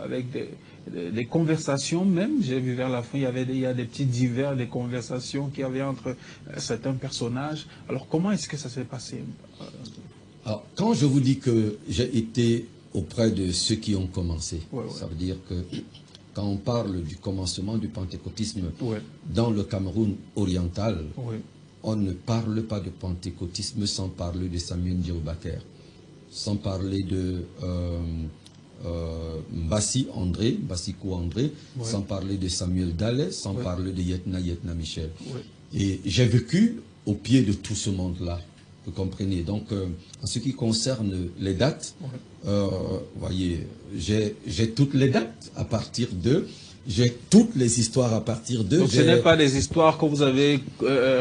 avec des conversations même. J'ai vu vers la fin, il y a des petits divers, des conversations qu'il y avait entre certains personnages. Alors comment est-ce que ça s'est passé? Alors, quand je vous dis que j'ai été auprès de ceux qui ont commencé, ça veut dire que quand on parle du commencement du pentecôtisme dans le Cameroun oriental, on ne parle pas de pentecôtisme sans parler de Samuel Ndiaye, sans parler de Bassikou André, sans parler de Samuel Dallet, sans parler de Yetna Michel. Et j'ai vécu au pied de tout ce monde-là, vous comprenez. Donc, en ce qui concerne les dates, voyez, j'ai toutes les dates à partir de... J'ai toutes les histoires à partir de... Donc ce n'est pas des histoires que vous avez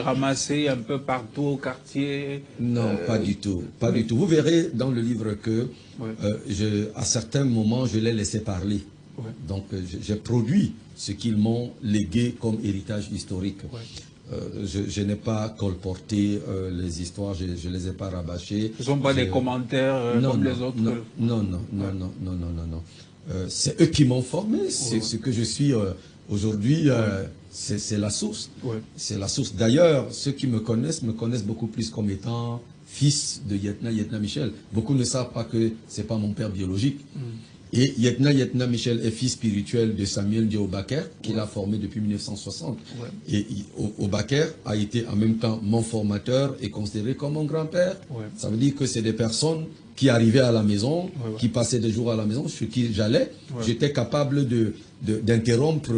ramassées un peu partout au quartier? Non, pas du tout. Pas du tout. Vous verrez dans le livre que, à certains moments, je les laissé parler. Donc j'ai produit ce qu'ils m'ont légué comme héritage historique. Je n'ai pas colporté les histoires, je ne les ai pas rabâchées. Ce ne sont pas des commentaires comme les autres? Non. C'est eux qui m'ont formé, c'est ce que je suis aujourd'hui, c'est la source. C'est la source. D'ailleurs, ceux qui me connaissent beaucoup plus comme étant fils de Yetna Michel. Beaucoup ne savent pas que ce n'est pas mon père biologique. Et Yetna Michel est fils spirituel de Samuel Ndiaye Obaker, qu'il a formé depuis 1960. Et Obaker a été en même temps mon formateur et considéré comme mon grand-père. Ça veut dire que c'est des personnes qui arrivaient à la maison, qui passaient des jours à la maison, sur qui j'allais. J'étais capable d'interrompre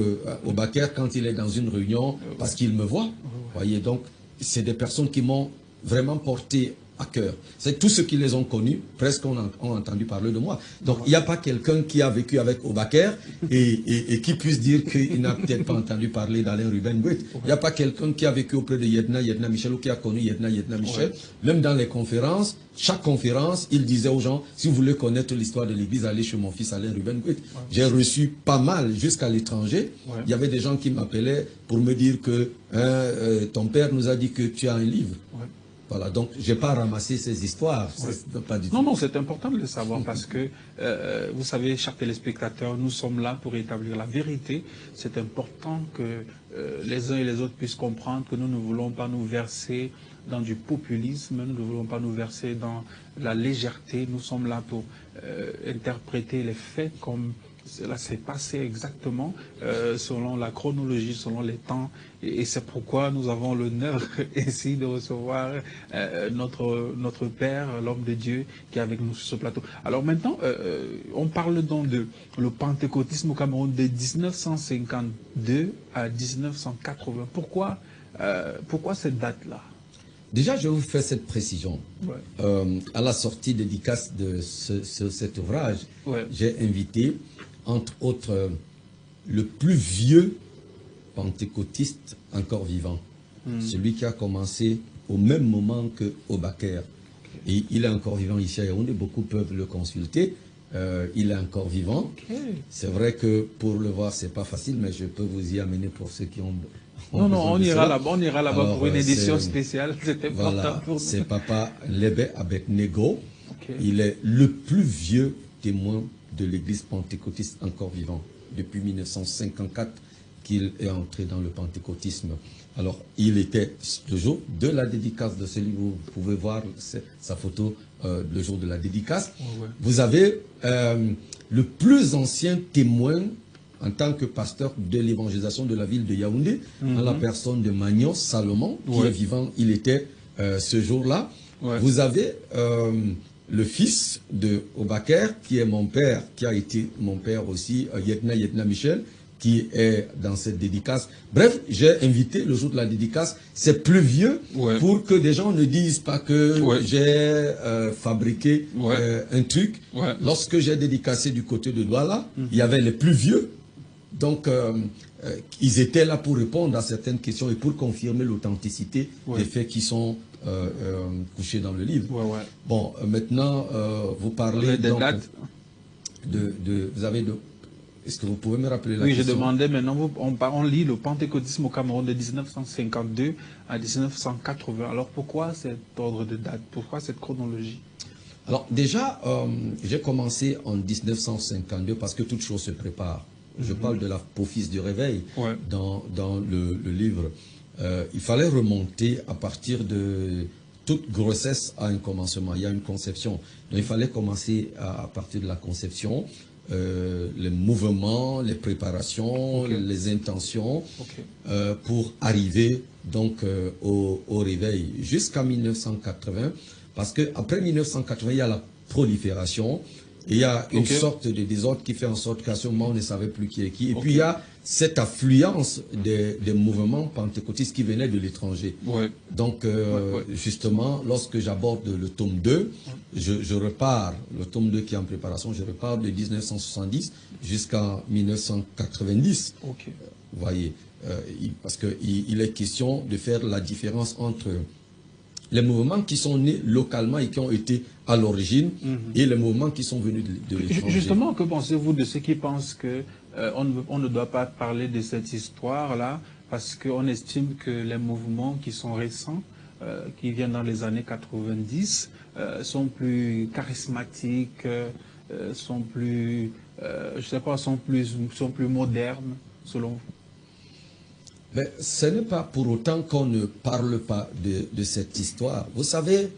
Obaker quand il est dans une réunion parce qu'il me voit. Voyez, donc, c'est des personnes qui m'ont vraiment porté à cœur. C'est tous ceux qui les ont connus, presque ont entendu parler de moi. Donc, il n'y a pas quelqu'un qui a vécu avec Obaker et qui puisse dire qu'il n'a peut-être pas entendu parler d'Alain Ruben Goethe. Il n'y a pas quelqu'un qui a vécu auprès de Yetna Michel ou qui a connu Yetna Michel. Même dans les conférences, chaque conférence, il disait aux gens, si vous voulez connaître l'histoire de l'Église, allez chez mon fils Alain Ruben Goethe. J'ai reçu pas mal jusqu'à l'étranger. Il y avait des gens qui m'appelaient pour me dire que ton père nous a dit que tu as un livre. Voilà, donc je n'ai pas ramassé ces histoires. Pas du tout. Non, c'est important de le savoir parce que, vous savez, chers téléspectateurs, nous sommes là pour établir la vérité. C'est important que les uns et les autres puissent comprendre que nous ne voulons pas nous verser dans du populisme, nous ne voulons pas nous verser dans la légèreté. Nous sommes là pour interpréter les faits comme cela s'est passé exactement, selon la chronologie, selon les temps. Et c'est pourquoi nous avons l'honneur ici de recevoir notre Père, l'homme de Dieu, qui est avec nous sur ce plateau. Alors maintenant, on parle donc de le pentecôtisme au Cameroun de 1952 à 1980. Pourquoi cette date-là? Déjà, je vous fais cette précision. À la sortie dédicace de cet ouvrage, j'ai invité, entre autres, le plus vieux pentecôtiste encore vivant. Celui qui a commencé au même moment que Obaker. Et il est encore vivant ici à Yaoundé, beaucoup peuvent le consulter. Il est encore vivant. C'est vrai que pour le voir, c'est pas facile, mais je peux vous y amener pour ceux qui ont... Non, on ira là-bas pour une édition spéciale. C'était important pour nous. C'est Papa Lebe Abednego. Il est le plus vieux témoin de l'église pentecôtiste encore vivant. Depuis 1954 qu'il est entré dans le pentecôtisme. Alors, il était le jour de la dédicace de ce livre. Vous pouvez voir sa photo le jour de la dédicace. Vous avez le plus ancien témoin en tant que pasteur de l'évangélisation de la ville de Yaoundé, en la personne de Magnos Salomon, qui est vivant, il était ce jour-là. Vous avez le fils de Obaker, qui est mon père, qui a été mon père aussi, Yetna Michel, qui est dans cette dédicace. Bref, j'ai invité le jour de la dédicace, c'est plus vieux, pour que des gens ne disent pas que j'ai fabriqué un truc. Lorsque j'ai dédicacé du côté de Douala, il y avait les plus vieux. Donc, ils étaient là pour répondre à certaines questions et pour confirmer l'authenticité des faits qui sont couchés dans le livre. Bon, maintenant, vous parlez donc vous avez est-ce que vous pouvez me rappeler la question? Oui, je demandais maintenant, on lit le pentecôtisme au Cameroun de 1952 à 1980. Alors pourquoi cet ordre de date? Pourquoi cette chronologie? Alors déjà, j'ai commencé en 1952 parce que toute chose se prépare. Je parle de l'apophyse du réveil dans le livre. Il fallait remonter à partir de toute grossesse à un commencement. Il y a une conception. Donc il fallait commencer à partir de la conception, les mouvements, les préparations, les intentions, pour arriver donc au réveil jusqu'à 1980. Parce que après 1980, il y a la prolifération. Et il y a une sorte de désordre qui fait en sorte qu'à ce moment, on ne savait plus qui est qui. Et puis, il y a cette affluence des mouvements pentecôtistes qui venaient de l'étranger. Donc, justement, lorsque j'aborde le tome 2, je repars, le tome 2 qui est en préparation, je repars de 1970 jusqu'à 1990. Vous voyez, parce qu'il est question de faire la différence entre les mouvements qui sont nés localement et qui ont été à l'origine, et les mouvements qui sont venus de l'étranger. Justement, que pensez-vous de ceux qui pensent que on ne doit pas parler de cette histoire-là, parce qu'on estime que les mouvements qui sont récents, qui viennent dans les années 90, sont plus charismatiques, sont plus, je sais pas, sont plus modernes, selon vous? Mais ce n'est pas pour autant qu'on ne parle pas de cette histoire. Vous savez,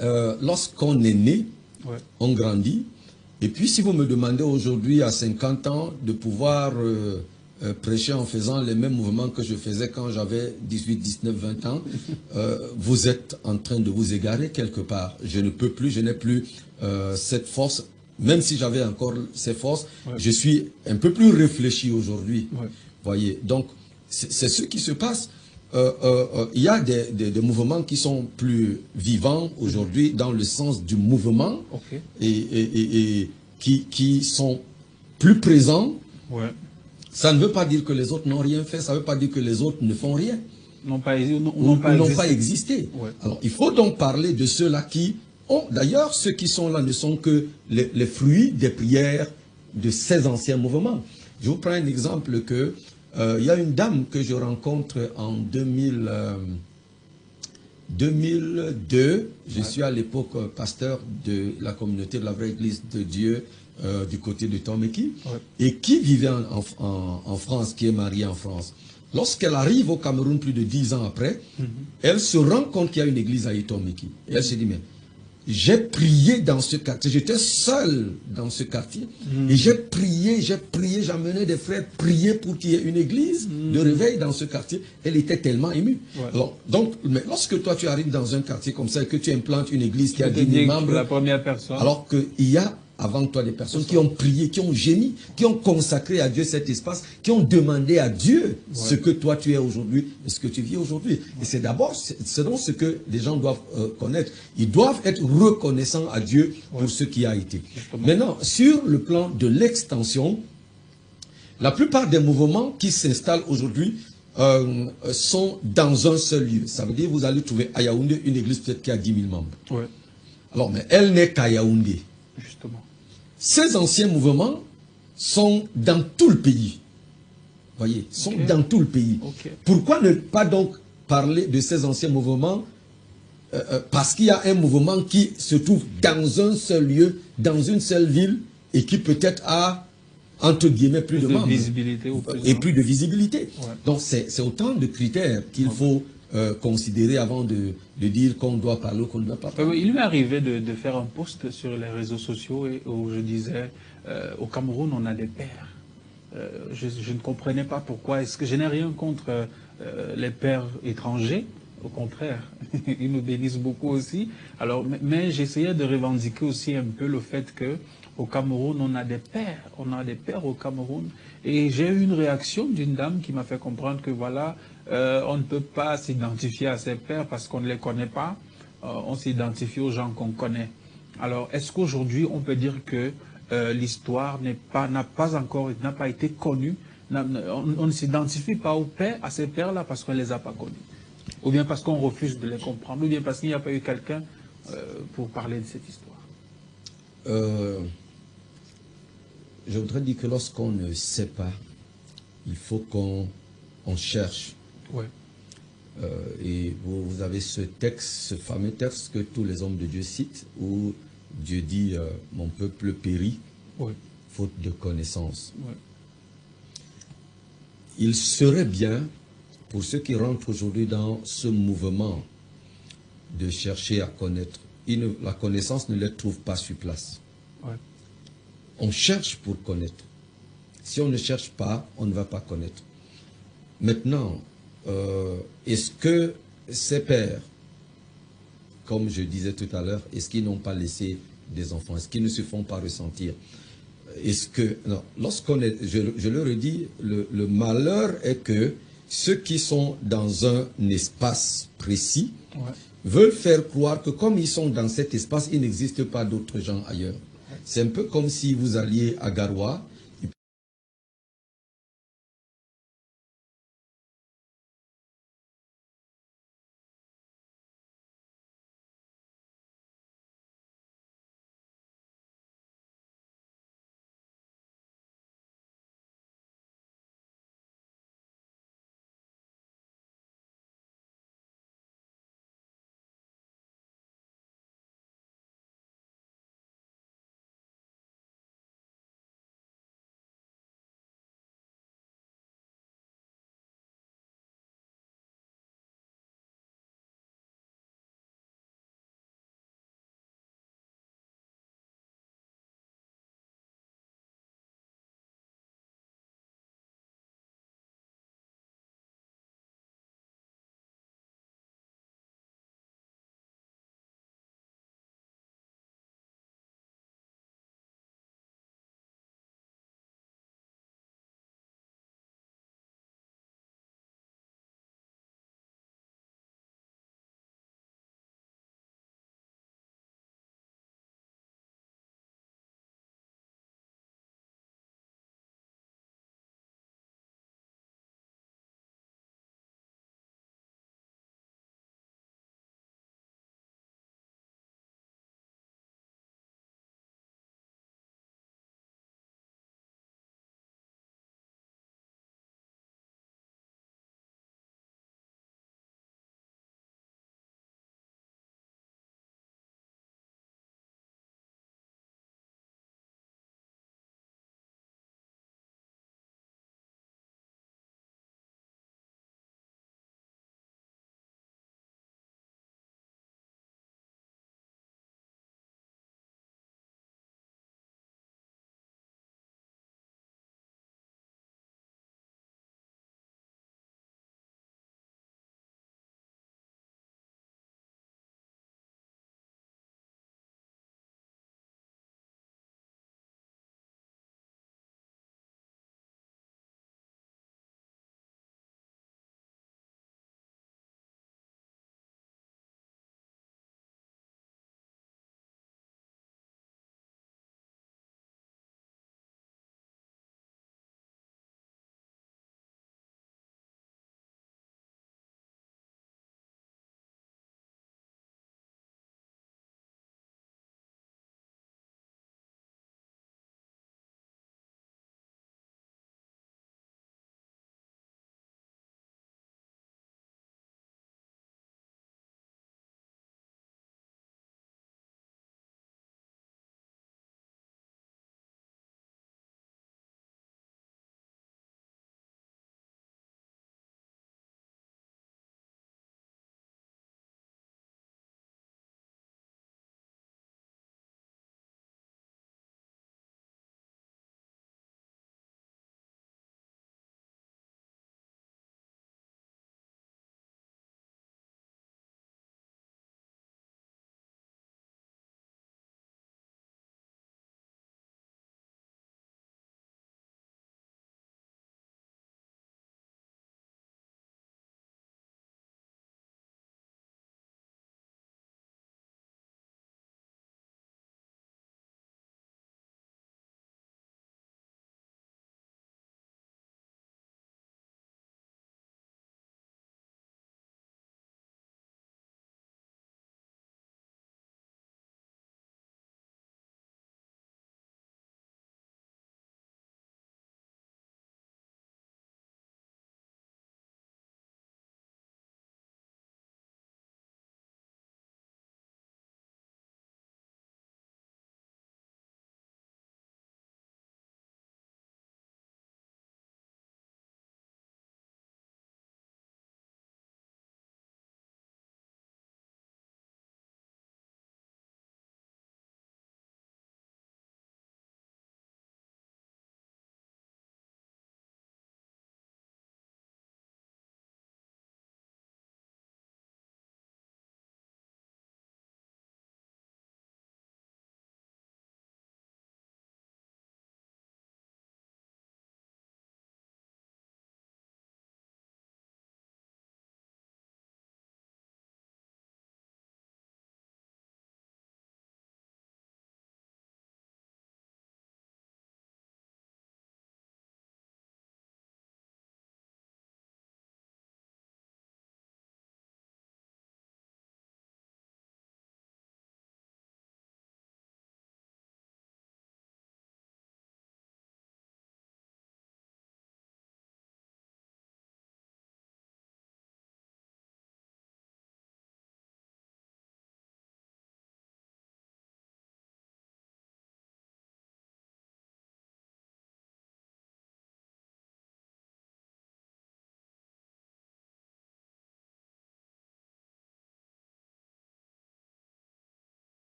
lorsqu'on est né, on grandit. Et puis si vous me demandez aujourd'hui à 50 ans de pouvoir prêcher en faisant les mêmes mouvements que je faisais quand j'avais 18, 19, 20 ans, vous êtes en train de vous égarer quelque part. Je ne peux plus, je n'ai plus cette force. Même si j'avais encore ces forces, je suis un peu plus réfléchi aujourd'hui. Voyez, donc c'est ce qui se passe. Il y a des mouvements qui sont plus vivants aujourd'hui dans le sens du mouvement et qui sont plus présents. Ça ne veut pas dire que les autres n'ont rien fait, ça ne veut pas dire que les autres ne font rien. N'ont pas existé. Alors il faut donc parler de ceux-là qui ont, d'ailleurs ceux qui sont là ne sont que les fruits des prières de ces anciens mouvements. Je vous prends un exemple que il y a une dame que je rencontre en 2002. Je suis à l'époque pasteur de la communauté de la vraie Église de Dieu du côté de Tomeki, et qui vivait en France, qui est mariée en France. Lorsqu'elle arrive au Cameroun plus de 10 ans après, elle se rend compte qu'il y a une église à Itomeki. Et elle se dit, mais j'ai prié dans ce quartier, j'étais seul dans ce quartier, et j'ai prié, j'amenais des frères prier pour qu'il y ait une église de réveil dans ce quartier. Elle était tellement émue. Alors, donc, mais lorsque toi tu arrives dans un quartier comme ça, et que tu implantes une église qui a 10 000 membres, la première personne, alors qu'il y a avant toi des personnes qui ont prié, qui ont gémi, qui ont consacré à Dieu cet espace, qui ont demandé à Dieu ce que toi tu es aujourd'hui et ce que tu vis aujourd'hui. Et c'est d'abord ce que les gens doivent connaître. Ils doivent être reconnaissants à Dieu pour ce qui a été. Maintenant, sur le plan de l'extension, la plupart des mouvements qui s'installent aujourd'hui sont dans un seul lieu. Ça veut dire que vous allez trouver à Yaoundé une église peut-être qui a 10 000 membres. Alors, mais elle n'est qu'à Yaoundé. Justement. Ces anciens mouvements sont dans tout le pays. Voyez, sont dans tout le pays. Pourquoi ne pas donc parler de ces anciens mouvements parce qu'il y a un mouvement qui se trouve dans un seul lieu, dans une seule ville, et qui peut-être a, entre guillemets, plus de membres. Visibilité et plus de visibilité. Donc c'est autant de critères qu'il faut considérer avant de dire qu'on doit parler ou qu'on ne doit pas parler. Il m'est arrivé de faire un post sur les réseaux sociaux où je disais au Cameroun on a des pères. Je ne comprenais pas pourquoi. Est-ce que je n'ai rien contre les pères étrangers? Au contraire, ils nous bénissent beaucoup aussi. Alors, mais j'essayais de revendiquer aussi un peu le fait que au Cameroun on a des pères au Cameroun. Et j'ai eu une réaction d'une dame qui m'a fait comprendre que voilà, on ne peut pas s'identifier à ses pères parce qu'on ne les connaît pas. On s'identifie aux gens qu'on connaît. Alors, est-ce qu'aujourd'hui, on peut dire que l'histoire n'a pas été connue? On ne s'identifie pas aux pères, à ces pères-là parce qu'on ne les a pas connus. Ou bien parce qu'on refuse de les comprendre, ou bien parce qu'il n'y a pas eu quelqu'un pour parler de cette histoire. Je voudrais dire que lorsqu'on ne sait pas, il faut qu'on cherche. Et vous avez ce texte, ce fameux texte que tous les hommes de Dieu citent, où Dieu dit mon peuple périt, faute de connaissance. Il serait bien, pour ceux qui rentrent aujourd'hui dans ce mouvement de chercher à connaître, la connaissance ne les trouve pas sur place. On cherche pour connaître. Si on ne cherche pas, on ne va pas connaître. Maintenant, est-ce que ces pères, comme je disais tout à l'heure, est-ce qu'ils n'ont pas laissé des enfants? Est-ce qu'ils ne se font pas ressentir? Est-ce que, non, lorsqu'on est, je le redis, le malheur est que ceux qui sont dans un espace précis veulent faire croire que comme ils sont dans cet espace, il n'existe pas d'autres gens ailleurs. C'est un peu comme si vous alliez à Garoua,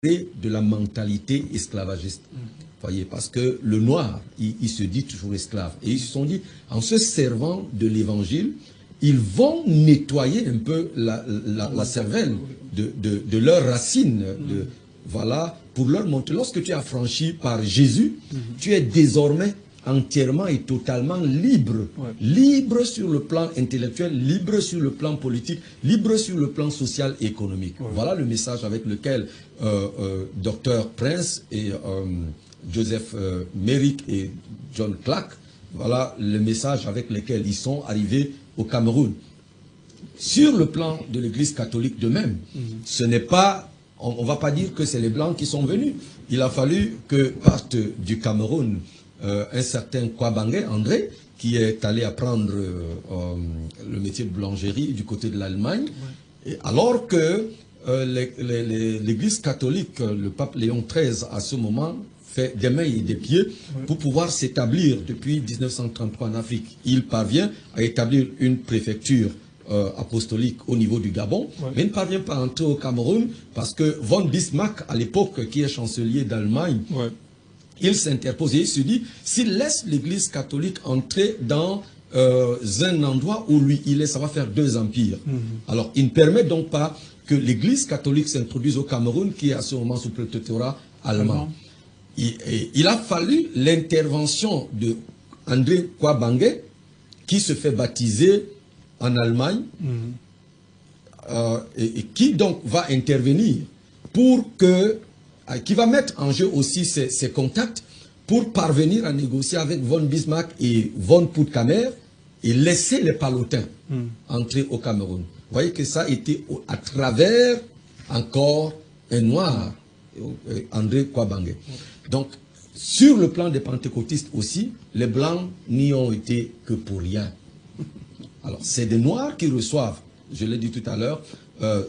de la mentalité esclavagiste. Voyez, parce que le noir, il se dit toujours esclave. Et ils se sont dit, en se servant de l'évangile, ils vont nettoyer un peu la cervelle de leurs racines. Voilà, pour leur montrer, lorsque tu es affranchi par Jésus, tu es désormais entièrement et totalement libre. Libre sur le plan intellectuel, libre sur le plan politique, libre sur le plan social et économique. Voilà le message avec lequel Dr Prince et Joseph Merrick et John Clark, voilà le message avec lequel ils sont arrivés au Cameroun. Sur le plan de l'Église catholique de même, ce n'est pas, on ne va pas dire que c'est les Blancs qui sont venus. Il a fallu que parte du Cameroun un certain Kwabange, André, qui est allé apprendre le métier de boulangerie du côté de l'Allemagne, alors que l'Église catholique, le pape Léon XIII, à ce moment, fait des mains et des pieds pour pouvoir s'établir depuis 1933 en Afrique. Il parvient à établir une préfecture apostolique au niveau du Gabon, mais ne parvient pas à entrer au Cameroun parce que von Bismarck, à l'époque, qui est chancelier d'Allemagne, il s'interpose et il se dit, s'il laisse l'Église catholique entrer dans un endroit où lui il est, ça va faire deux empires. Alors, il ne permet donc pas que l'Église catholique s'introduise au Cameroun, qui est à ce moment sous protectorat allemand. Il a fallu l'intervention de André Kwabange, qui se fait baptiser en Allemagne, et qui donc va intervenir pour que, qui va mettre en jeu aussi ses contacts pour parvenir à négocier avec von Bismarck et von Puttkamer et laisser les Palotins entrer au Cameroun. Vous voyez que ça a été à travers encore un noir, André Kwabange. Donc, sur le plan des pentecôtistes aussi, les Blancs n'y ont été que pour rien. Alors, c'est des Noirs qui reçoivent, je l'ai dit tout à l'heure,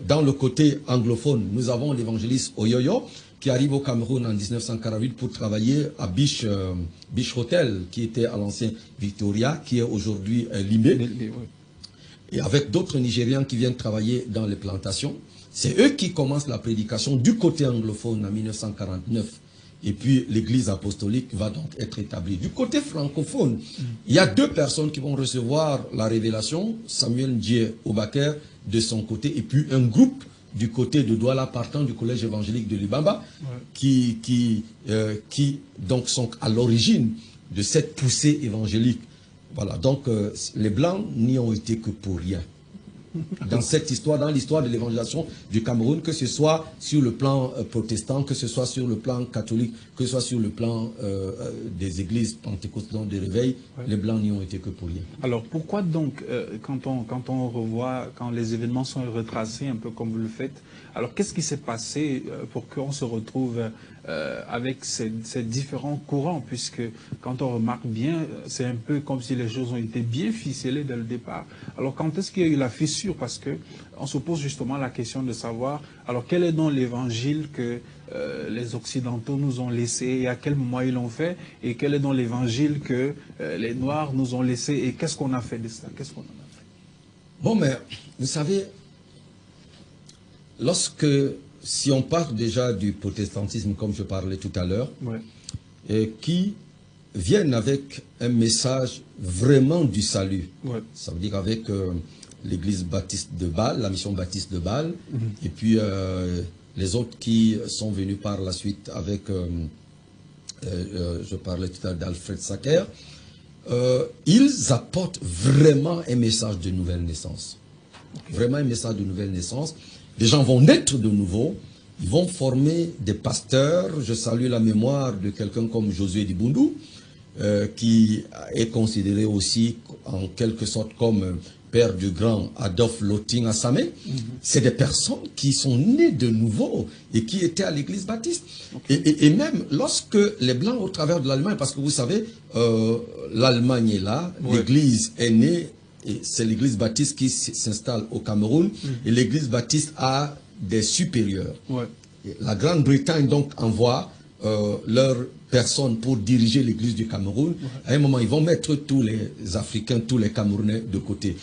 dans le côté anglophone, nous avons l'évangéliste Oyoyo, qui arrive au Cameroun en 1948 pour travailler à Biche Hotel, qui était à l'ancien Victoria, qui est aujourd'hui Limé, et avec d'autres Nigérians qui viennent travailler dans les plantations. C'est eux qui commencent la prédication du côté anglophone en 1949. Et puis l'église apostolique va donc être établie. Du côté francophone, il y a deux personnes qui vont recevoir la révélation, Samuel Ndié Oubaker de son côté, et puis un groupe du côté de Douala partant du collège évangélique de Libamba, qui donc sont à l'origine de cette poussée évangélique. Voilà, donc les Blancs n'y ont été que pour rien. Dans cette histoire, dans l'histoire de l'évangélisation du Cameroun, que ce soit sur le plan protestant, que ce soit sur le plan catholique, que ce soit sur le plan des églises pentecôtales de réveil, les Blancs n'y ont été que pour rien. Alors pourquoi donc, quand on revoit, quand les événements sont retracés, un peu comme vous le faites, alors qu'est-ce qui s'est passé pour qu'on se retrouve avec ces différents courants, puisque quand on remarque bien, c'est un peu comme si les choses ont été bien ficelées dès le départ. Alors quand est-ce qu'il y a eu la fissure? Parce que on se pose justement la question de savoir, alors quel est donc l'évangile que les Occidentaux nous ont laissé, et à quel moment ils l'ont fait, et quel est donc l'évangile que les Noirs nous ont laissé, et qu'est-ce qu'on a fait de ça? Qu'est-ce qu'on en a fait? Bon, mais vous savez, si on part déjà du protestantisme, comme je parlais tout à l'heure, qui viennent avec un message vraiment du salut. Ça veut dire avec l'église baptiste de Bâle, la mission baptiste de Bâle, et puis les autres qui sont venus par la suite avec, je parlais tout à l'heure d'Alfred Sacker, ils apportent vraiment un message de nouvelle naissance. Vraiment un message de nouvelle naissance. Les gens vont naître de nouveau, ils vont former des pasteurs. Je salue la mémoire de quelqu'un comme Josué Dibundu, qui est considéré aussi en quelque sorte comme père du grand Adolphe Loting Assamé. C'est des personnes qui sont nées de nouveau et qui étaient à l'église baptiste. Et même lorsque les Blancs, au travers de l'Allemagne, parce que vous savez, l'Allemagne est là, l'église est née, et c'est l'église baptiste qui s'installe au Cameroun, et l'église baptiste a des supérieurs. La Grande-Bretagne donc envoie leur personne pour diriger l'église du Cameroun, à un moment, ils vont mettre tous les Africains, tous les Camerounais de côté.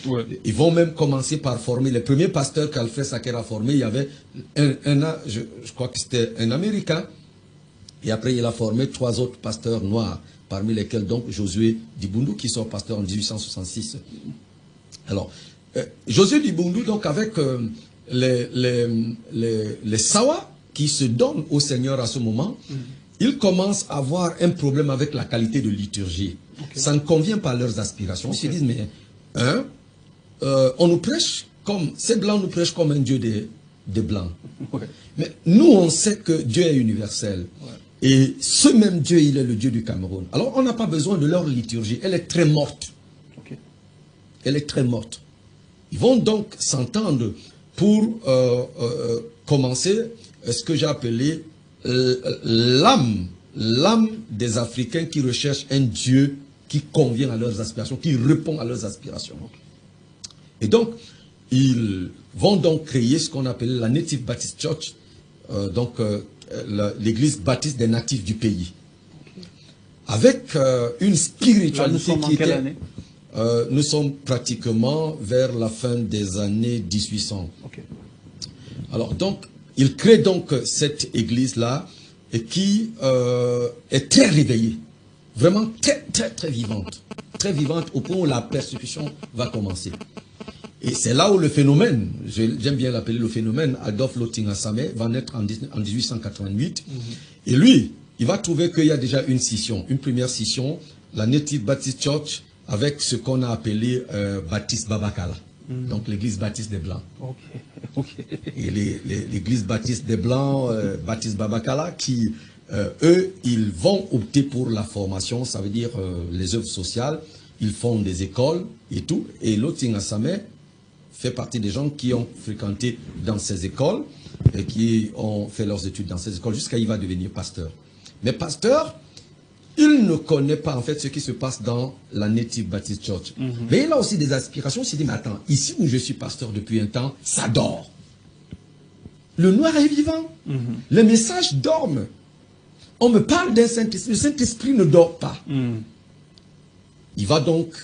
Ils vont même commencer par former les premiers pasteurs qu'Alfred Saker a formés. Il y avait je crois que c'était un Américain, et après il a formé 3 autres pasteurs noirs, parmi lesquels donc Josué Dibundu, qui sort pasteur en 1866. Alors, Josué Dibundu, donc avec les Sawa qui se donnent au Seigneur à ce moment, ils commencent à avoir un problème avec la qualité de liturgie. Ça ne convient pas à leurs aspirations. Ils se disent, mais on nous prêche comme, ces Blancs nous prêchent comme un Dieu des Blancs. Mais nous, on sait que Dieu est universel. Et ce même Dieu, il est le Dieu du Cameroun. Alors, on n'a pas besoin de leur liturgie. Elle est très morte. Elle est très morte. Ils vont donc s'entendre pour commencer ce que j'ai appelé l'âme des Africains qui recherchent un Dieu qui convient à leurs aspirations, qui répond à leurs aspirations. Et donc, ils vont donc créer ce qu'on appelle la Native Baptist Church, l'église baptiste des natifs du pays. Avec une spiritualité nous sommes qui en quelle était... année? Nous sommes pratiquement vers la fin des années 1800. Alors donc, il crée donc cette église-là et qui est très réveillée, vraiment très vivante au point où la persécution va commencer. Et c'est là où le phénomène, j'aime bien l'appeler le phénomène, Adolphe Lotinga Samé va naître en 1888. Et lui, il va trouver qu'il y a déjà une scission, une première scission, la Native Baptist Church, avec ce qu'on a appelé Baptiste Babakala, donc l'église baptiste des Blancs. Et l'église baptiste des Blancs, Baptiste Babakala, qui, eux, ils vont opter pour la formation, ça veut dire les œuvres sociales, ils font des écoles et tout, et Lotinga Samé fait partie des gens qui ont fréquenté dans ces écoles et qui ont fait leurs études dans ces écoles jusqu'à il va devenir pasteur. Mais pasteur, il ne connaît pas en fait ce qui se passe dans la Native Baptist Church. Mais il a aussi des aspirations. Il s'est dit, mais attends, ici où je suis pasteur depuis un temps, ça dort. Le noir est vivant. Les messages dorment. On me parle d'un Saint-Esprit. Le Saint-Esprit ne dort pas. Il va donc,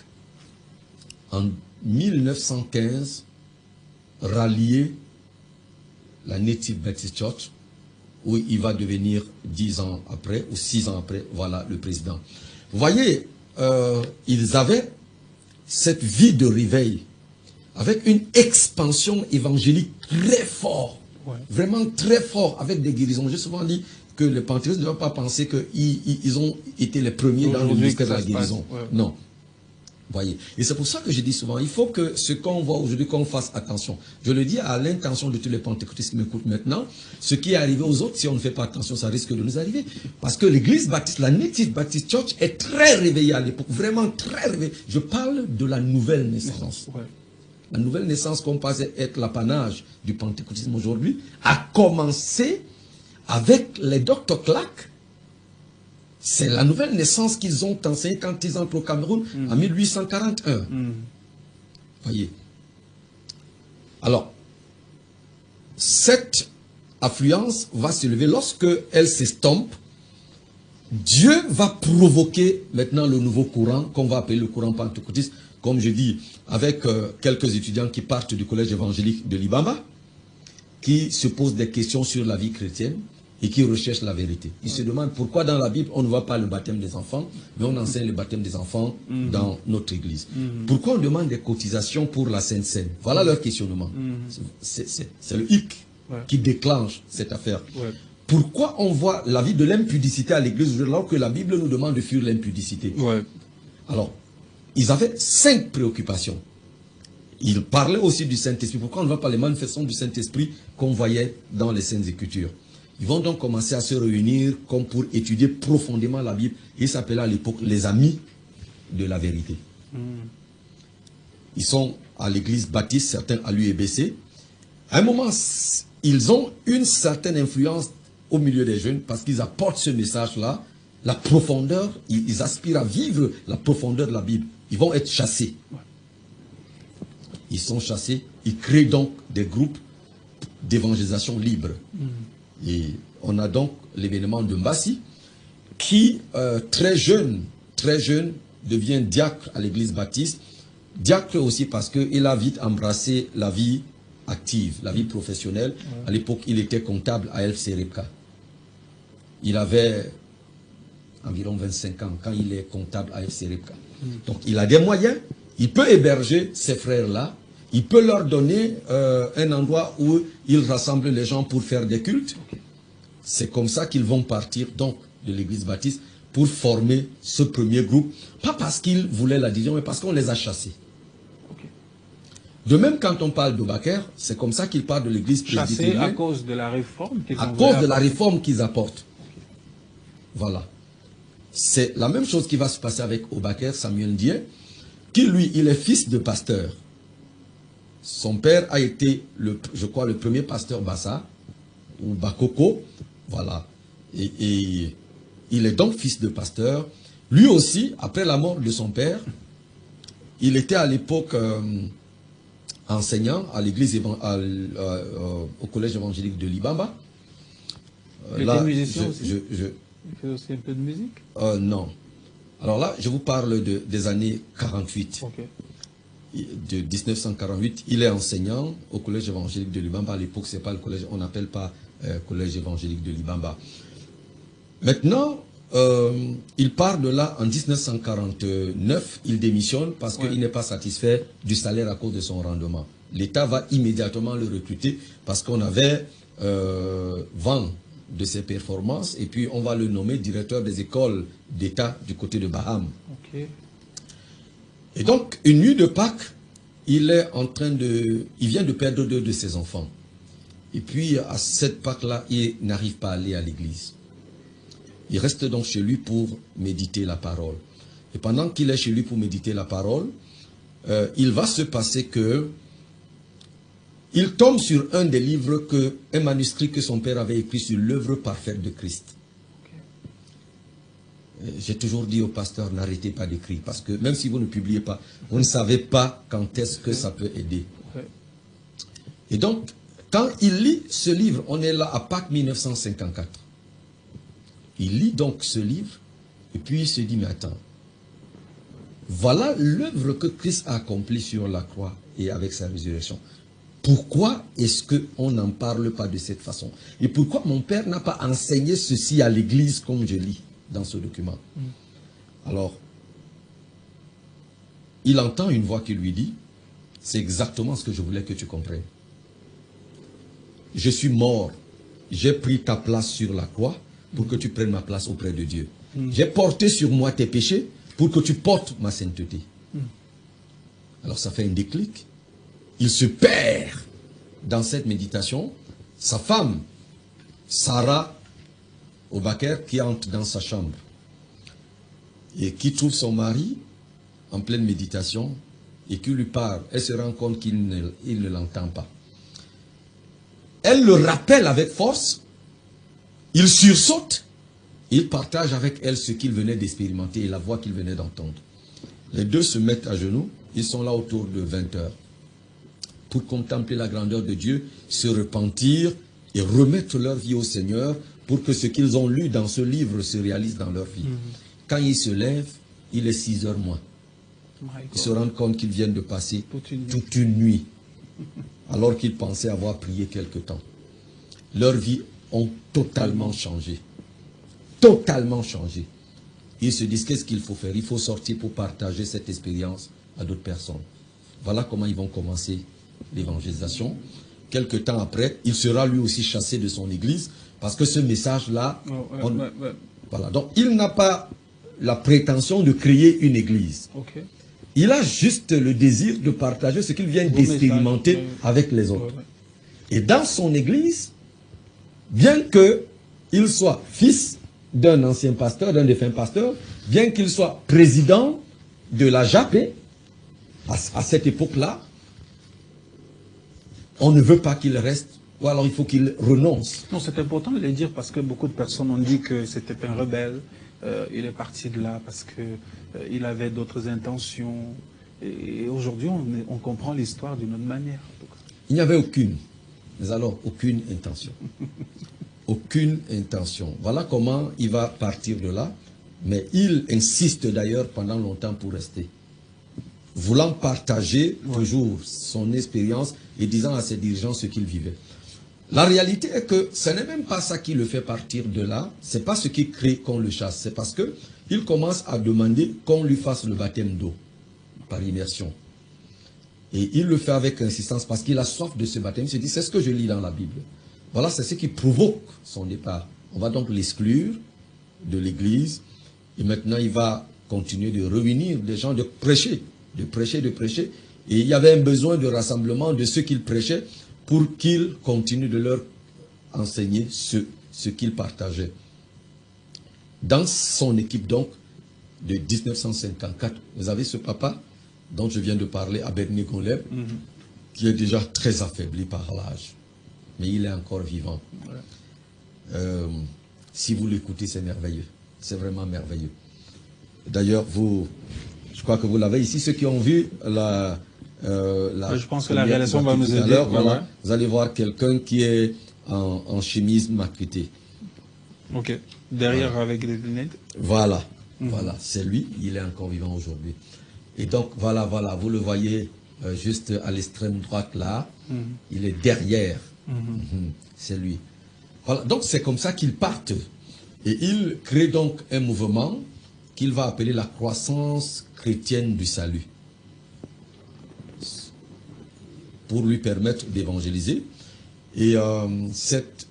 en 1915, rallier la Native Baptist Church, où il va devenir 10 ans après, ou 6 ans après, voilà, le président. Vous voyez, ils avaient cette vie de réveil, avec une expansion évangélique très forte, vraiment très forte, avec des guérisons. J'ai souvent dit que les pentecôtistes ne doivent pas penser qu'ils ont été les premiers dans le ministère de la guérison. Non. Voyez. Et c'est pour ça que je dis souvent, il faut que ce qu'on voit aujourd'hui, qu'on fasse attention. Je le dis à l'intention de tous les pentecôtistes qui m'écoutent maintenant, ce qui est arrivé aux autres, si on ne fait pas attention, ça risque de nous arriver. Parce que l'église baptiste, la Native Baptist Church est très réveillée à l'époque, vraiment très réveillée. Je parle de la nouvelle naissance. La nouvelle naissance qu'on pensait être l'apanage du pentecôtisme aujourd'hui, a commencé avec les Dr. Clark. C'est la nouvelle naissance qu'ils ont enseignée quand ils entrent au Cameroun en 1841. Voyez. Alors, cette affluence va se lever lorsque elle s'estompe. Dieu va provoquer maintenant le nouveau courant qu'on va appeler le courant pentecôtiste, comme je dis, avec quelques étudiants qui partent du collège évangélique de Libamba, qui se posent des questions sur la vie chrétienne et qui recherchent la vérité. Ils se demandent pourquoi dans la Bible on ne voit pas le baptême des enfants, mais on enseigne le baptême des enfants dans notre église. Pourquoi on demande des cotisations pour la Sainte Seine? Voilà leur questionnement. C'est le hic qui déclenche cette affaire. Pourquoi on voit la vie de l'impudicité à l'église alors que la Bible nous demande de fuir l'impudicité? Alors, ils avaient 5 préoccupations. Ils parlaient aussi du Saint-Esprit. Pourquoi on ne voit pas les manifestations du Saint-Esprit qu'on voyait dans les Saintes Écritures? Ils vont donc commencer à se réunir comme pour étudier profondément la Bible. Ils s'appelaient à l'époque les amis de la vérité. Ils sont à l'église baptiste, certains à l'UEBC. À un moment, ils ont une certaine influence au milieu des jeunes parce qu'ils apportent ce message-là, la profondeur, ils aspirent à vivre la profondeur de la Bible. Ils vont être chassés. Ils sont chassés, ils créent donc des groupes d'évangélisation libre. Et on a donc l'événement de Mbassi, qui, très jeune, devient diacre à l'église baptiste. Diacre aussi parce qu'il a vite embrassé la vie active, la vie professionnelle. À l'époque, il était comptable à El Serepka. Il avait environ 25 ans quand il est comptable à El Serepka. Donc, il a des moyens. Il peut héberger ces frères-là. Il peut leur donner un endroit où il rassemble les gens pour faire des cultes. C'est comme ça qu'ils vont partir donc de l'église baptiste pour former ce premier groupe. Pas parce qu'ils voulaient la division, mais parce qu'on les a chassés. De même, quand on parle d'Obakr, c'est comme ça qu'ils parlent de l'église presbytérienne. Chassés à cause de la réforme qu'ils à cause de la réforme qu'ils apportent. Voilà. C'est la même chose qui va se passer avec Obakr Samuel Ndiaye, qui lui, il est fils de pasteur. Son père a été, je crois, le premier pasteur Bassa, ou Bakoko, voilà. Et il est donc fils de pasteur. Lui aussi, après la mort de son père, il était à l'époque enseignant à l'église, au collège évangélique de Libamba. Il était musicien aussi. Il fait aussi un peu de musique? Non. Alors là, je vous parle des années 48. Okay. De 1948, il est enseignant au collège évangélique de Libamba. À l'époque, c'est pas le collège, on n'appelle pas collège évangélique de Libamba. Maintenant, il part de là en 1949, il démissionne parce qu'il n'est pas satisfait du salaire à cause de son rendement. L'État va immédiatement le recruter parce qu'on avait vent de ses performances et puis on va le nommer directeur des écoles d'État du côté de Baham. Okay. Et donc, une nuit de Pâques, il vient de perdre 2 de ses enfants. Et puis, à cette Pâques-là, il n'arrive pas à aller à l'église. Il reste donc chez lui pour méditer la parole. Et pendant qu'il est chez lui pour méditer la parole, il va se passer que il tombe sur un des livres, un manuscrit que son père avait écrit sur l'œuvre parfaite de Christ. J'ai toujours dit au pasteur, n'arrêtez pas d'écrire, parce que même si vous ne publiez pas, vous ne savez pas quand est-ce que ça peut aider. Et donc, quand il lit ce livre, on est là à Pâques 1954. Il lit donc ce livre, et puis il se dit, mais attends, voilà l'œuvre que Christ a accomplie sur la croix et avec sa résurrection. Pourquoi est-ce qu'on n'en parle pas de cette façon? Et pourquoi mon père n'a pas enseigné ceci à l'église comme je lis dans ce document? Alors, il entend une voix qui lui dit, c'est exactement ce que je voulais que tu comprennes. Je suis mort, j'ai pris ta place sur la croix pour que tu prennes ma place auprès de Dieu. J'ai porté sur moi tes péchés pour que tu portes ma sainteté. Alors ça fait un déclic. Il se perd dans cette méditation. Sa femme, Sarah Obakr, qui entre dans sa chambre et qui trouve son mari en pleine méditation et qui lui parle. Elle se rend compte qu'il ne l'entend pas. Elle le rappelle avec force. Il sursaute. Il partage avec elle ce qu'il venait d'expérimenter et la voix qu'il venait d'entendre. Les deux se mettent à genoux. Ils sont là autour de 20 heures pour contempler la grandeur de Dieu, se repentir et remettre leur vie au Seigneur pour que ce qu'ils ont lu dans ce livre se réalise dans leur vie. Quand ils se lèvent, il est 6 heures moins. Ils se rendent compte qu'ils viennent de passer toute une nuit alors qu'ils pensaient avoir prié quelque temps. Leurs vies ont totalement changé. Totalement changé. Ils se disent, qu'est-ce qu'il faut faire? Il faut sortir pour partager cette expérience à d'autres personnes. Voilà comment ils vont commencer l'évangélisation. Quelque temps après, il sera lui aussi chassé de son église parce que ce message-là, voilà. Donc, il n'a pas la prétention de créer une église. Il a juste le désir de partager ce qu'il vient d'expérimenter avec les autres. Et dans son église, bien qu'il soit fils d'un ancien pasteur, d'un défunt pasteur, bien qu'il soit président de la JAPE, à cette époque-là, on ne veut pas qu'il reste, ou alors il faut qu'il renonce. Non, c'est important de le dire parce que beaucoup de personnes ont dit que c'était un rebelle. Il est parti de là parce qu'il avait d'autres intentions. Et aujourd'hui, on comprend l'histoire d'une autre manière. En tout cas. Il n'y avait aucune, mais alors aucune intention. aucune intention. Voilà comment il va partir de là, mais il insiste d'ailleurs pendant longtemps pour rester, voulant partager toujours son expérience et disant à ses dirigeants ce qu'il vivait. La réalité est que ce n'est même pas ça qui le fait partir de là, c'est pas ce qui crée qu'on le chasse, c'est parce que il commence à demander qu'on lui fasse le baptême d'eau, par immersion. Et il le fait avec insistance parce qu'il a soif de ce baptême. Il se dit, c'est ce que je lis dans la Bible. Voilà, c'est ce qui provoque son départ. On va donc l'exclure de l'église. Et maintenant, il va continuer de réunir des gens, de prêcher, de prêcher, de prêcher. Et il y avait un besoin de rassemblement de ceux qu'il prêchait pour qu'il continue de leur enseigner ce qu'il partageait. Dans son équipe, donc, de 1954, vous avez ce papa dont je viens de parler, Abednego-Leb, qui est déjà très affaibli par l'âge. Mais il est encore vivant. Si vous l'écoutez, c'est merveilleux. C'est vraiment merveilleux. D'ailleurs, je crois que vous l'avez ici, ceux qui ont vu je pense que la réalisation va nous aider. Voilà, vous allez voir quelqu'un qui est en chemise macritée. Ok. Derrière avec des lunettes. Voilà. Voilà, c'est lui. Il est encore vivant aujourd'hui. Et donc, voilà, vous le voyez juste à l'extrême droite là. Il est derrière. C'est lui. Voilà, donc c'est comme ça qu'ils partent. Et il crée donc un mouvement qu'il va appeler la croissance chrétienne du salut, pour lui permettre d'évangéliser. Et cette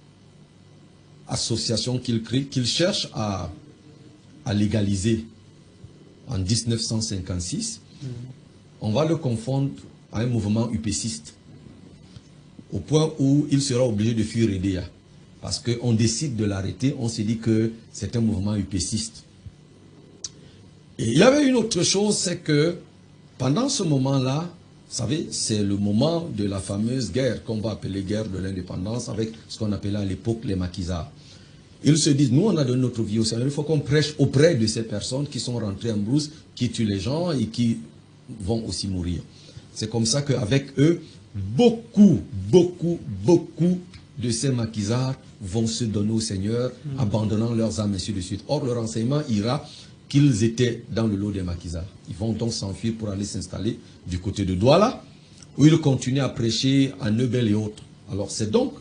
association qu'il crée, qu'il cherche à légaliser en 1956, on va le confondre à un mouvement upéciste, au point où il sera obligé de fuir Edea. Parce qu'on décide de l'arrêter, on se dit que c'est un mouvement upéciste. Et il y avait une autre chose, c'est que pendant ce moment-là, vous savez, c'est le moment de la fameuse guerre qu'on va appeler guerre de l'indépendance, avec ce qu'on appelait à l'époque les maquisards. Ils se disent, nous on a donné notre vie au Seigneur, il faut qu'on prêche auprès de ces personnes qui sont rentrées en brousse, qui tuent les gens et qui vont aussi mourir. C'est comme ça qu'avec eux, beaucoup de ces maquisards vont se donner au Seigneur, abandonnant leurs âmes, ainsi de suite. Or, le renseignement ira qu'ils étaient dans le lot des maquisards. Ils vont donc s'enfuir pour aller s'installer du côté de Douala, où ils continuent à prêcher à Neubel et autres. Alors, c'est donc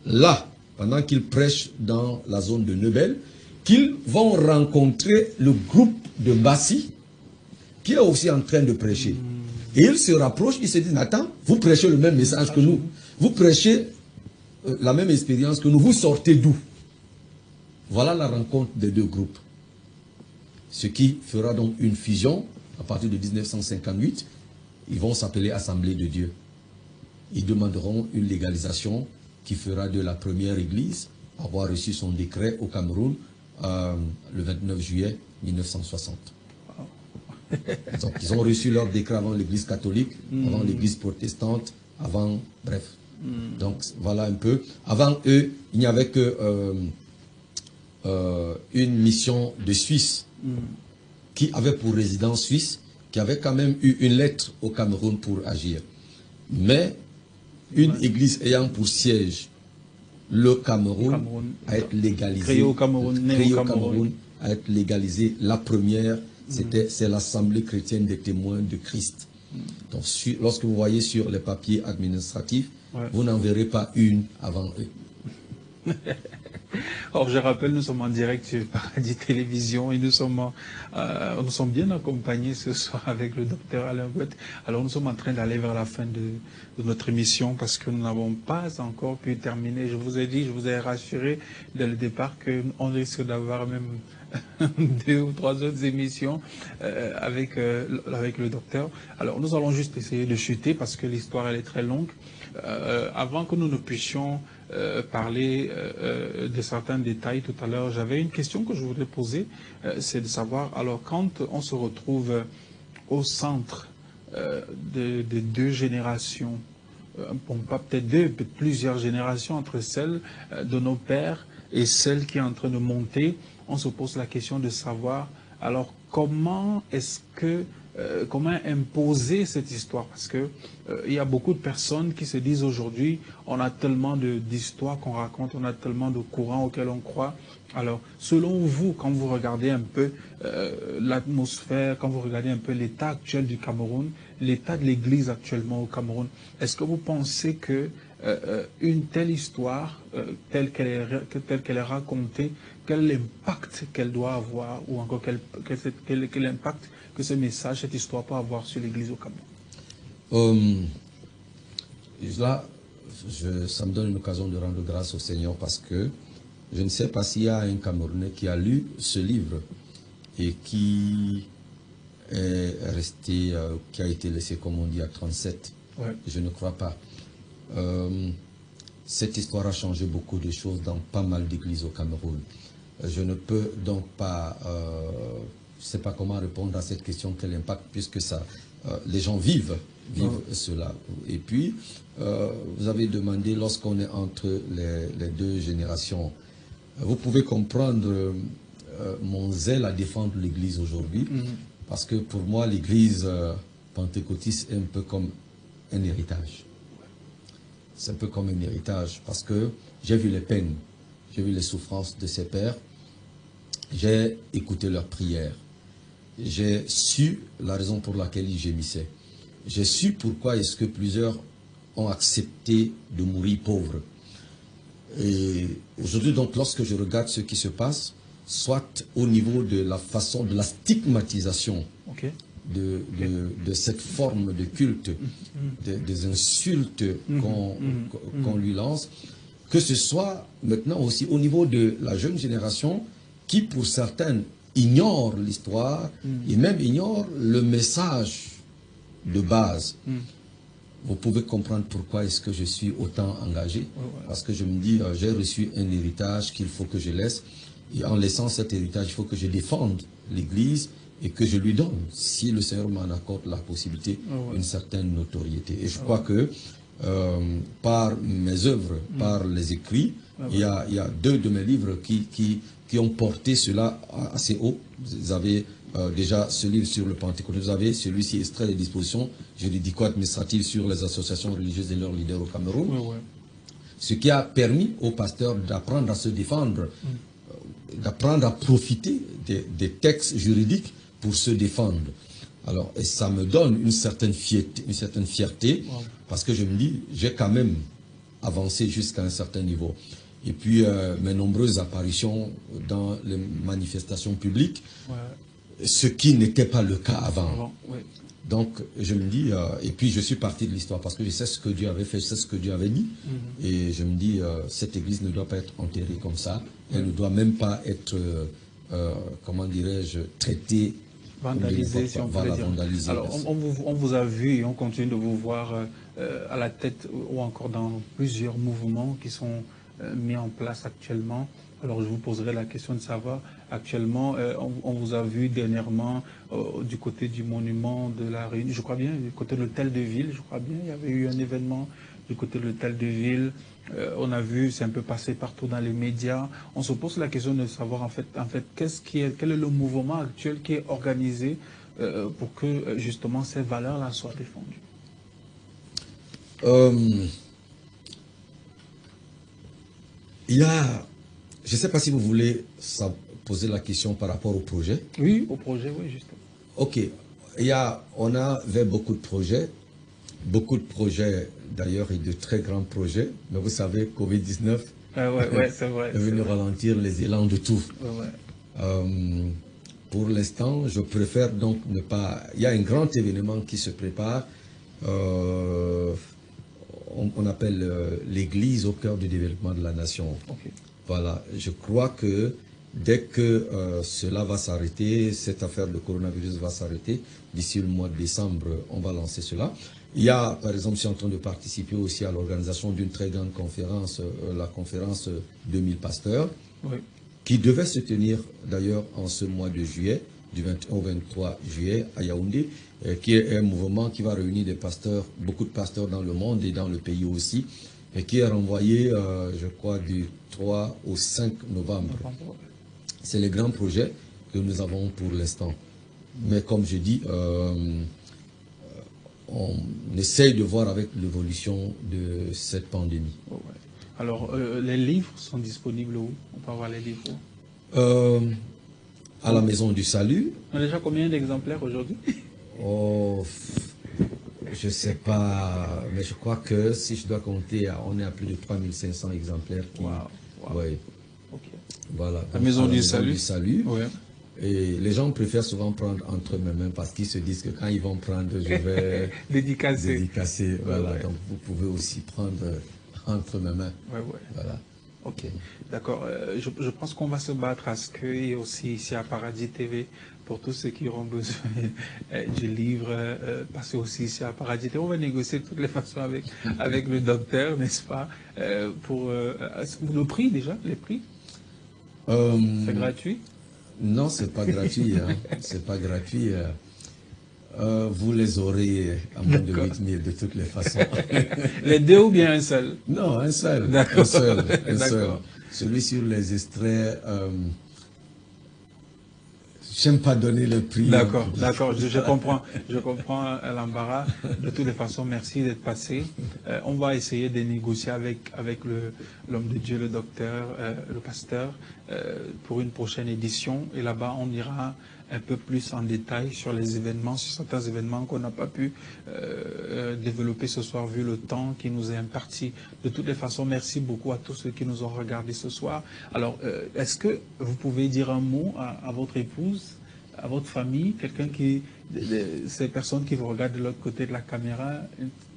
là, pendant qu'ils prêchent dans la zone de Neubel, qu'ils vont rencontrer le groupe de Bassi, qui est aussi en train de prêcher. Et ils se rapprochent, ils se disent, attends, vous prêchez le même message que nous. Vous prêchez la même expérience que nous. Vous sortez d'où? Voilà la rencontre des deux groupes. Ce qui fera donc une fusion à partir de 1958. Ils vont s'appeler Assemblée de Dieu. Ils demanderont une légalisation qui fera de la première église avoir reçu son décret au Cameroun le 29 juillet 1960. Donc, ils ont reçu leur décret avant l'église catholique, avant l'église protestante, avant, bref. Donc voilà un peu. Avant eux, il n'y avait que une mission de Suisse qui avait pour résidence suisse, qui avait quand même eu une lettre au Cameroun pour agir. Mais une église ayant pour siège le Cameroun à être légalisé, créé au Cameroun, à être légalisé, la première, c'est l'Assemblée chrétienne des témoins de Christ. Donc lorsque vous voyez sur les papiers administratifs, vous n'en verrez pas une avant eux. Or, je rappelle, nous sommes en direct sur Paradis Télévision et nous sommes bien accompagnés ce soir avec le docteur Alain Bouet. Alors, nous sommes en train d'aller vers la fin de notre émission parce que nous n'avons pas encore pu terminer. Je vous ai dit, je vous ai rassuré dès le départ qu'on risque d'avoir même 2 ou 3 autres émissions avec le docteur. Alors, nous allons juste essayer de chuter parce que l'histoire, elle est très longue. Avant que nous ne puissions parler de certains détails tout à l'heure, j'avais une question que je voudrais poser, c'est de savoir, alors quand on se retrouve au centre de 2 générations, bon, pas peut-être 2, peut-être plusieurs générations entre celles de nos pères et celle qui est en train de monter, on se pose la question de savoir, alors comment est-ce que comment imposer cette histoire? Parce que il y a beaucoup de personnes qui se disent aujourd'hui, on a tellement d'histoires qu'on raconte, on a tellement de courants auxquels on croit. Alors, selon vous, quand vous regardez un peu l'atmosphère, quand vous regardez un peu l'état actuel du Cameroun, l'état de l'Église actuellement au Cameroun, est-ce que vous pensez que une telle histoire, telle qu'elle est racontée, quel impact qu'elle doit avoir, ou encore quel impact que ce message, cette histoire peut avoir sur l'Église au Cameroun? Là, ça me donne une occasion de rendre grâce au Seigneur parce que je ne sais pas s'il y a un Camerounais qui a lu ce livre et qui est resté, qui a été laissé, comme on dit, à 37. Ouais. Je ne crois pas. Cette histoire a changé beaucoup de choses dans pas mal d'églises au Cameroun. Je ne peux donc pas, je ne sais pas comment répondre à cette question, quel impact, puisque ça, les gens vivent cela. Et puis, vous avez demandé, lorsqu'on est entre les deux générations, vous pouvez comprendre mon zèle à défendre l'Église aujourd'hui, parce que pour moi, l'Église pentecôtiste est un peu comme un héritage. C'est un peu comme un héritage, parce que j'ai vu les peines, j'ai vu les souffrances de ces pères, j'ai écouté leurs prières, j'ai su la raison pour laquelle ils gémissaient, j'ai su pourquoi est-ce que plusieurs ont accepté de mourir pauvres. Et aujourd'hui, donc, lorsque je regarde ce qui se passe, soit au niveau de la façon, de la stigmatisation de cette forme de culte, des insultes qu'on lui lance, que ce soit maintenant aussi au niveau de la jeune génération qui, pour certaines, ignore l'histoire et même ignore le message de base. Vous pouvez comprendre pourquoi est-ce que je suis autant engagé. Parce que je me dis, j'ai reçu un héritage qu'il faut que je laisse. Et en laissant cet héritage, il faut que je défende l'Église et que je lui donne, si le Seigneur m'en accorde la possibilité, une certaine notoriété. Et je crois que par mes œuvres, par les écrits, il y a deux de mes livres qui ont porté cela assez haut. Vous avez déjà ce livre sur le Pentecôte, vous avez celui-ci extrait des dispositions juridico-administratives sur les associations religieuses et leurs leaders au Cameroun. Ce qui a permis aux pasteurs d'apprendre à se défendre, d'apprendre à profiter des textes juridiques pour se défendre. Alors, et ça me donne une certaine fierté, parce que je me dis, j'ai quand même avancé jusqu'à un certain niveau. Et puis, mes nombreuses apparitions dans les manifestations publiques, ce qui n'était pas le cas avant. Donc, je me dis, et puis je suis parti de l'histoire, parce que je sais ce que Dieu avait fait, je sais ce que Dieu avait dit, et je me dis, cette église ne doit pas être enterrée comme ça, elle ne doit même pas être, comment dirais-je, traitée, vandalisée, si on peut le dire. Vandalisée. Alors, on vous a vu et on continue de vous voir à la tête ou encore dans plusieurs mouvements qui sont mis en place actuellement. Alors, je vous poserai la question de savoir, actuellement, on vous a vu dernièrement du côté du monument de la Réunion, je crois bien, du côté de l'hôtel de ville, je crois bien, il y avait eu un événement du côté de l'hôtel de ville. On a vu, c'est un peu passé partout dans les médias. On se pose la question de savoir, en fait quel est le mouvement actuel qui est organisé pour que, justement, ces valeurs-là soient défendues. Il y a... Je ne sais pas si vous voulez poser la question par rapport au projet. Oui, au projet, oui, justement. Ok. On avait beaucoup de projets d'ailleurs et de très grands projets. Mais vous savez, Covid-19 est venu ralentir les élans de tout. Pour l'instant, je préfère donc ne pas... Il y a un grand événement qui se prépare. On appelle l'Église au cœur du développement de la nation. Voilà, je crois que dès que cela va s'arrêter, cette affaire de coronavirus va s'arrêter, d'ici le mois de décembre, on va lancer cela. Il y a, par exemple, je suis en train de participer aussi à l'organisation d'une très grande conférence, la conférence 2000 pasteurs, qui devait se tenir d'ailleurs en ce mois de juillet, du 21 au 23 juillet à Yaoundé, qui est un mouvement qui va réunir des pasteurs, beaucoup de pasteurs dans le monde et dans le pays aussi, et qui est renvoyé, je crois, du 3 au 5 novembre. C'est le grand projet que nous avons pour l'instant. Mais comme je dis, on essaye de voir avec l'évolution de cette pandémie. Oh, ouais. Alors, les livres sont disponibles où? On peut avoir les livres où? À la Maison du Salut. On a déjà combien d'exemplaires aujourd'hui? Oh, je sais pas, mais je crois que si je dois compter, on est à plus de 3500 exemplaires. Ouais. Okay. Voilà. La Maison du Salut. Ouais. Et les gens préfèrent souvent prendre entre mes mains parce qu'ils se disent que quand ils vont prendre, je vais dédicacer. Voilà. Ouais. Donc vous pouvez aussi prendre entre mes mains. Ouais. Voilà. Ok, d'accord. Je pense qu'on va se battre à ce qu'il y ait aussi ici à Paradis TV, pour tous ceux qui auront besoin du livre, passer aussi ici à Paradis TV. On va négocier de toutes les façons avec le docteur, n'est-ce pas? Pour le prix déjà, les prix? C'est gratuit? Non, c'est pas gratuit. Hein. C'est pas gratuit. Vous les aurez à moins de 8 000 de toutes les façons. Les deux ou bien un seul? Non, un seul. D'accord. Un seul. Celui sur les extraits, j'aime pas donner le prix. D'accord, je comprends l'embarras. De toutes les façons, merci d'être passé. On va essayer de négocier avec l'homme de Dieu, le docteur, le pasteur, pour une prochaine édition. Et là-bas, on ira un peu plus en détail sur les événements, sur certains événements qu'on n'a pas pu développer ce soir vu le temps qui nous est imparti. De toutes les façons, merci beaucoup à tous ceux qui nous ont regardés ce soir. Alors, est-ce que vous pouvez dire un mot à votre épouse, à votre famille, quelqu'un ces personnes qui vous regardent de l'autre côté de la caméra,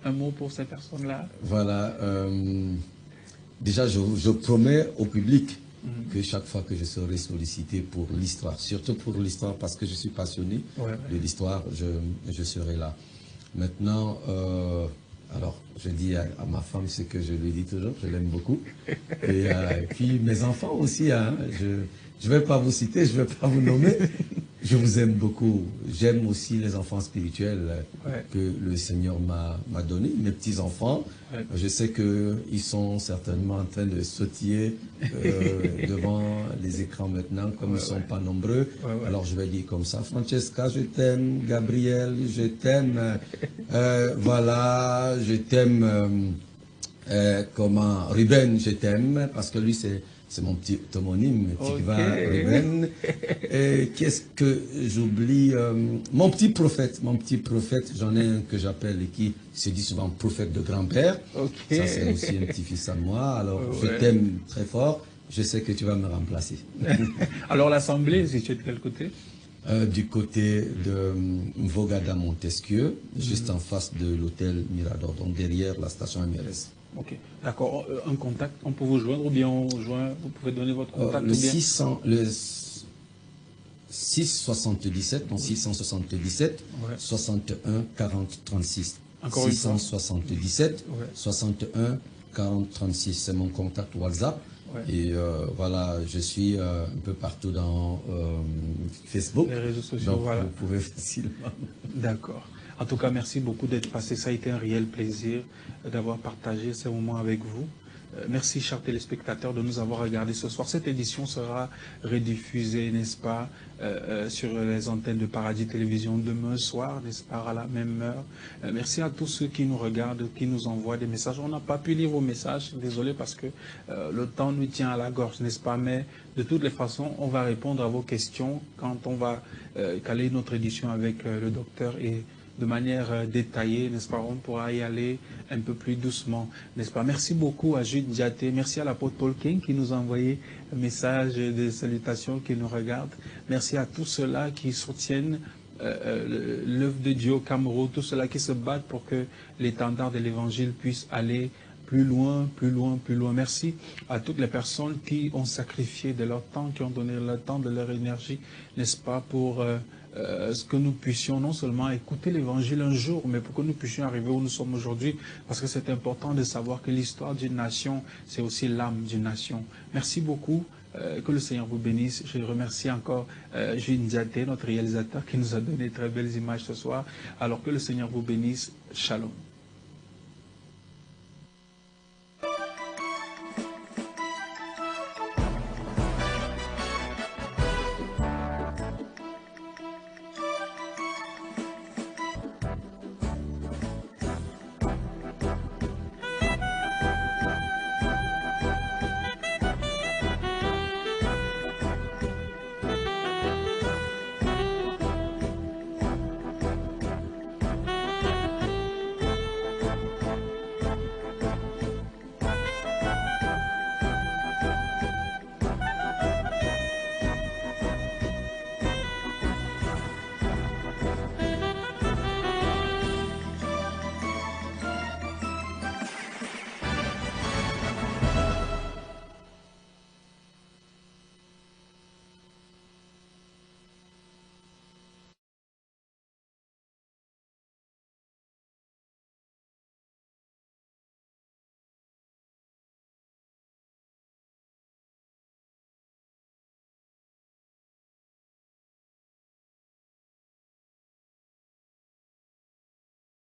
un mot pour ces personnes-là? Voilà. Déjà, je promets au public que chaque fois que je serai sollicité pour l'histoire, surtout pour l'histoire parce que je suis passionné de l'histoire, je serai là. Maintenant, alors je dis à ma femme ce que je lui dis toujours, je l'aime beaucoup. Et puis mes enfants aussi, hein, je ne vais pas vous citer, je ne vais pas vous nommer. Je vous aime beaucoup. J'aime aussi les enfants spirituels que le Seigneur m'a donnés, mes petits-enfants. Je sais qu'ils sont certainement en train de sautiller devant les écrans maintenant, comme ils ne sont pas nombreux. Alors je vais dire comme ça, Francesca, je t'aime, Gabriel, je t'aime, voilà, je t'aime, Ruben, je t'aime, parce que lui c'est mon petit homonyme, Tikva Ruben. Qu'est-ce que j'oublie? Mon petit prophète, j'en ai un que j'appelle et qui se dit souvent prophète de grand-père. Ça, c'est aussi un petit-fils à moi. Alors, je t'aime très fort. Je sais que tu vas me remplacer. Alors, l'Assemblée, si tu es de quel côté? Du côté de Mvogada Montesquieu, juste en face de l'hôtel Mirador, donc derrière la station MRS. Ok, d'accord. Un contact, on peut vous joindre ou bien vous pouvez donner votre contact? Le 677, donc 677, 61 40 36. Encore 677, 61 40 36, c'est mon contact WhatsApp. Et voilà, je suis un peu partout dans Facebook. Les réseaux sociaux, donc vous pouvez facilement. D'accord. En tout cas, merci beaucoup d'être passé. Ça a été un réel plaisir d'avoir partagé ces moments avec vous. Merci, chers téléspectateurs, de nous avoir regardés ce soir. Cette édition sera rediffusée, n'est-ce pas, sur les antennes de Paradis Télévision demain soir, n'est-ce pas, à la même heure. Merci à tous ceux qui nous regardent, qui nous envoient des messages. On n'a pas pu lire vos messages, désolé, parce que le temps nous tient à la gorge, n'est-ce pas, mais de toutes les façons, on va répondre à vos questions quand on va caler notre édition avec le docteur et de manière détaillée, n'est-ce pas? On pourra y aller un peu plus doucement, n'est-ce pas? Merci beaucoup à Jude Diaté, merci à l'apôtre Paul King qui nous a envoyé un message de salutation, qui nous regarde. Merci à tous ceux-là qui soutiennent l'œuvre de Dieu au Cameroun, tous ceux-là qui se battent pour que l'étendard de l'Évangile puisse aller plus loin, plus loin, plus loin. Merci à toutes les personnes qui ont sacrifié de leur temps, qui ont donné leur temps, de leur énergie, n'est-ce pas, pour ce que nous puissions non seulement écouter l'Évangile un jour, mais pour que nous puissions arriver où nous sommes aujourd'hui, parce que c'est important de savoir que l'histoire d'une nation, c'est aussi l'âme d'une nation. Merci beaucoup, que le Seigneur vous bénisse. Je remercie encore Jules Ndiaté, notre réalisateur, qui nous a donné de très belles images ce soir. Alors que le Seigneur vous bénisse. Shalom.